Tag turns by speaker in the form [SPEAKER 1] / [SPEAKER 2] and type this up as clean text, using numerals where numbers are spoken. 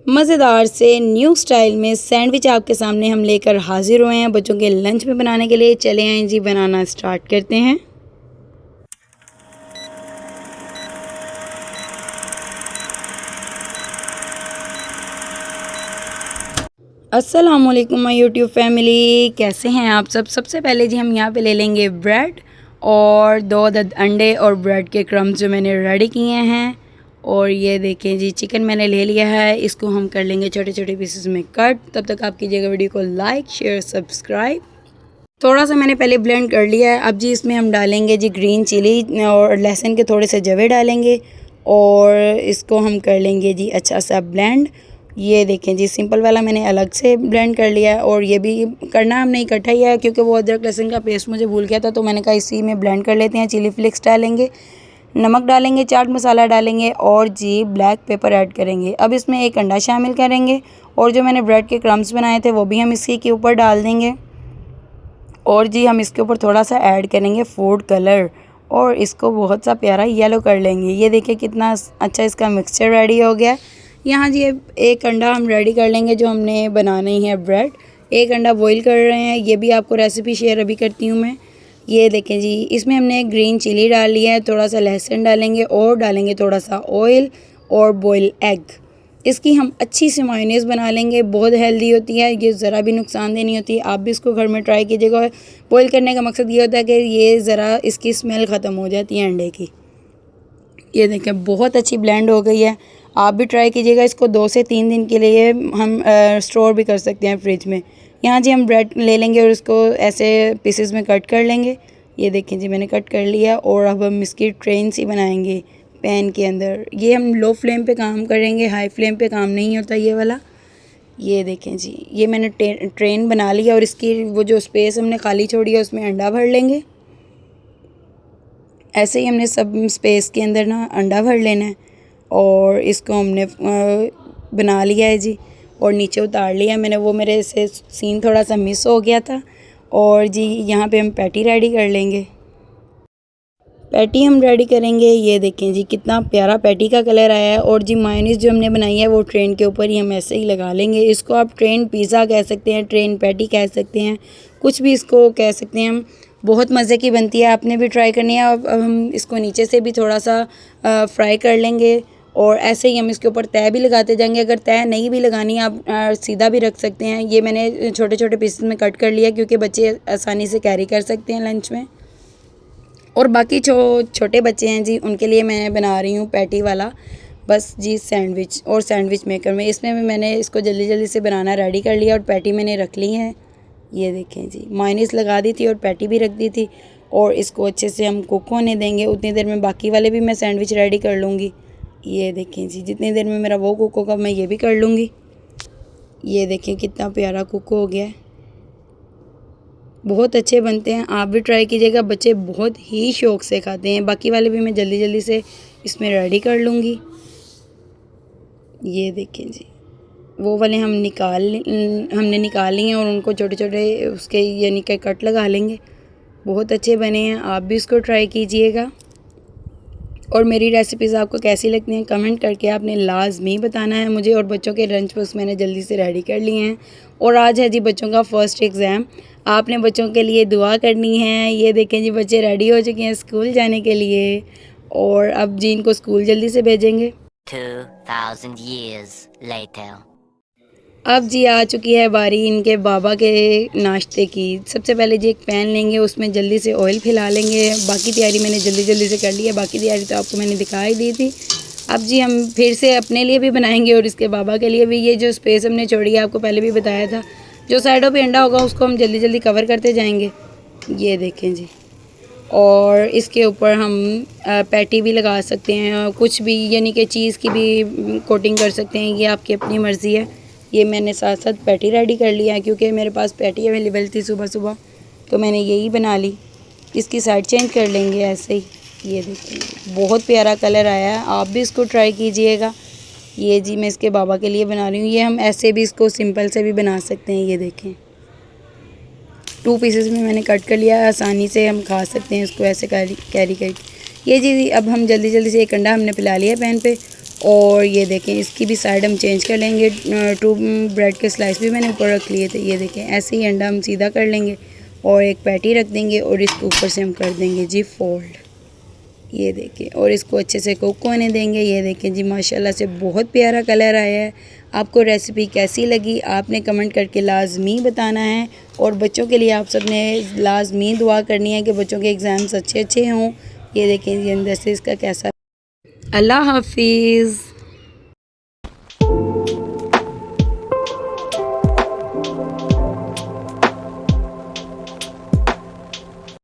[SPEAKER 1] मज़ेदार से new style में सैंडविच आपके सामने हम लेकर हाजिर हुए हैं बच्चों के लंच में बनाने के लिए। चले आएँ जी, बनाना स्टार्ट करते हैं। अस्सलामुअलैकुम माय यूट्यूब फैमिली, कैसे हैं आप सब। सबसे पहले जी हम यहाँ पे ले लेंगे ब्रेड और 2 अदद अंडे और ब्रेड के क्रम्स जो मैंने रेडी किए हैं। और ये देखें जी, चिकन मैंने ले लिया है, इसको हम कर लेंगे छोटे छोटे पीसेस में कट। तब तक आप कीजिएगा वीडियो को लाइक शेयर सब्सक्राइब। थोड़ा सा मैंने पहले ब्लेंड कर लिया है। अब जी इसमें हम डालेंगे जी ग्रीन चिली और लहसुन के थोड़े से जवे डालेंगे और इसको हम कर लेंगे जी अच्छा सा ब्लेंड। ये देखें जी, सिंपल वाला मैंने अलग से ब्लेंड कर लिया है और ये भी करना हमने इकट्ठा ही है क्योंकि वो अदरक लहसुन का पेस्ट मुझे भूल गया था, तो मैंने कहा इसी में ब्लेंड कर लेते हैं। चिली फ्लेक्स डालेंगे, नमक डालेंगे, चाट मसाला डालेंगे और जी ब्लैक पेपर ऐड करेंगे। अब इसमें एक अंडा शामिल करेंगे और जो मैंने ब्रेड के क्रम्स बनाए थे वो भी हम इसी के ऊपर डाल देंगे। और जी हम इसके ऊपर थोड़ा सा ऐड करेंगे फूड कलर और इसको बहुत सा प्यारा येलो कर लेंगे। ये देखिए कितना अच्छा इसका मिक्सचर रेडी हो गया। यहाँ जी एक अंडा हम रेडी कर लेंगे जो हमने बनाना ही है ब्रेड। एक अंडा बॉईल कर रहे हैं, ये भी आपको रेसिपी शेयर अभी करती हूँ मैं। ये देखें जी, इसमें हमने ग्रीन चिली डाल लिया है, थोड़ा सा लहसुन डालेंगे और डालेंगे थोड़ा सा ऑयल और बॉयल एग। इसकी हम अच्छी सी मायोनीज़ बना लेंगे, बहुत हेल्दी होती है, ये ज़रा भी नुकसानदेह नहीं होती। आप भी इसको घर में ट्राई कीजिएगा। बॉईल करने का मकसद ये होता है कि ये ज़रा इसकी स्मेल ख़त्म हो जाती है अंडे की। ये देखें बहुत अच्छी ब्लेंड हो गई है। आप भी ट्राई कीजिएगा। इसको 2 से 3 दिन के लिए हम स्टोर भी कर सकते हैं फ्रिज में। यहाँ जी हम ब्रेड ले लेंगे और इसको ऐसे पीसेस में कट कर लेंगे। ये देखें जी मैंने कट कर लिया और अब हम इसकी ट्रेन सी बनाएंगे पैन के अंदर। ये हम लो फ्लेम पे काम करेंगे, हाई फ्लेम पे काम नहीं होता ये वाला। ये देखें जी, ये मैंने ट्रेन बना लिया और इसकी वो जो स्पेस हमने खाली छोड़ी है उसमें अंडा भर लेंगे। ऐसे ही हमने सब स्पेस के अंदर ना अंडा भर लेना है और इसको हमने बना लिया है जी और नीचे उतार लिया मैंने। वो मेरे से सीन थोड़ा सा मिस हो गया था। और जी यहाँ पे हम पैटी रेडी कर लेंगे। पैटी हम रेडी करेंगे। ये देखें जी कितना प्यारा पैटी का कलर आया है। और जी मायोनीज़ जो हमने बनाई है वो ट्रेन के ऊपर ही हम ऐसे ही लगा लेंगे। इसको आप ट्रेन पिज़्ज़ा कह सकते हैं, ट्रेन पैटी कह सकते हैं, कुछ भी इसको कह सकते हैं हम। बहुत मज़े की बनती है, आपने भी ट्राई करनी है। अब हम इसको नीचे से भी थोड़ा सा फ्राई कर लेंगे और ऐसे ही हम इसके ऊपर तय भी लगाते जाएंगे। अगर तय नहीं भी लगानी आप सीधा भी रख सकते हैं। ये मैंने छोटे छोटे पीसेस में कट कर लिया क्योंकि बच्चे आसानी से कैरी कर सकते हैं लंच में। और बाकी जो छोटे बच्चे हैं जी उनके लिए मैं बना रही हूँ पैटी वाला बस जी सैंडविच और सैंडविच मेकर में। इसमें भी मैंने इसको जल्दी जल्दी से बनाना रेडी कर लिया और पैटी मैंने रख ली है। ये देखें जी, मायोनीज़ लगा दी थी और पैटी भी रख दी थी और इसको अच्छे से हम कुक होने देंगे। उतनी देर में बाकी वाले भी मैं सैंडविच रेडी कर लूँगी। ये देखें जी, जितनी देर में मेरा वो कुक होगा मैं ये भी कर लूँगी। ये देखें कितना प्यारा कुक हो गया है, बहुत अच्छे बनते हैं। आप भी ट्राई कीजिएगा, बच्चे बहुत ही शौक़ से खाते हैं। बाकी वाले भी मैं जल्दी जल्दी से इसमें रेडी कर लूँगी। ये देखें जी, वो वाले हमने निकाल लिए हैं और उनको छोटे छोटे उसके यानी कि कट लगा लेंगे। बहुत अच्छे बने हैं, आप भी इसको ट्राई कीजिएगा। और मेरी रेसिपीज़ आपको कैसी लगती हैं कमेंट करके आपने लाजमी बताना है मुझे। और बच्चों के लंच बॉक्स मैंने जल्दी से रेडी कर लिए हैं। और आज है जी बच्चों का फर्स्ट एग्ज़ाम, आपने बच्चों के लिए दुआ करनी है। ये देखें जी बच्चे रेडी हो चुके हैं स्कूल जाने के लिए और अब जी इनको स्कूल जल्दी से भेजेंगे।
[SPEAKER 2] 2000 years later.
[SPEAKER 1] अब जी आ चुकी है बारी इनके बाबा के नाश्ते की। सबसे पहले जी एक पैन लेंगे, उसमें जल्दी से ऑयल फैला लेंगे। बाकी तैयारी मैंने जल्दी जल्दी से कर ली है, बाकी तैयारी तो आपको मैंने दिखाई दी थी। अब जी हम फिर से अपने लिए भी बनाएंगे और इसके बाबा के लिए भी। ये जो स्पेस हमने छोड़ी है आपको पहले भी बताया था, जो साइडों पे अंडा होगा उसको हम जल्दी जल्दी कवर करते जाएंगे। ये देखें जी, और इसके ऊपर हम पैटी भी लगा सकते हैं, कुछ भी यानी कि चीज़ की भी कोटिंग कर सकते हैं, ये आपकी अपनी मर्ज़ी है। ये मैंने साथ साथ पैटी रेडी कर लिया है क्योंकि मेरे पास पैटी अवेलेबल थी सुबह सुबह, तो मैंने यही बना ली। इसकी साइड चेंज कर लेंगे ऐसे ही। ये देखिए बहुत प्यारा कलर आया है, आप भी इसको ट्राई कीजिएगा। ये जी मैं इसके बाबा के लिए बना रही हूँ। ये हम ऐसे भी इसको सिंपल से भी बना सकते हैं। ये देखें 2 पीसेस में मैंने कट कर लिया, आसानी से हम खा सकते हैं इसको ऐसे कैरी करके। ये जी अब हम जल्दी जल्दी से एक अंडा हमने पिला लिया पैन पे और ये देखें इसकी भी साइड हम चेंज कर लेंगे। 2 ब्रेड के स्लाइस भी मैंने ऊपर रख लिए थे। ये देखें ऐसे ही अंडा हम सीधा कर लेंगे और एक पैटी रख देंगे और इसके ऊपर से हम कर देंगे जी फोल्ड। ये देखें और इसको अच्छे से कुक होने देंगे। ये देखें जी माशाल्लाह से बहुत प्यारा कलर आया है। आपको रेसिपी कैसी लगी आपने कमेंट करके लाजमी बताना है। और बच्चों के लिए आप सब ने लाजमी दुआ करनी है कि बच्चों के एग्ज़ाम्स अच्छे हों। ये देखें जी अंदर से इसका कैसा। अल्लाह हाफिज़।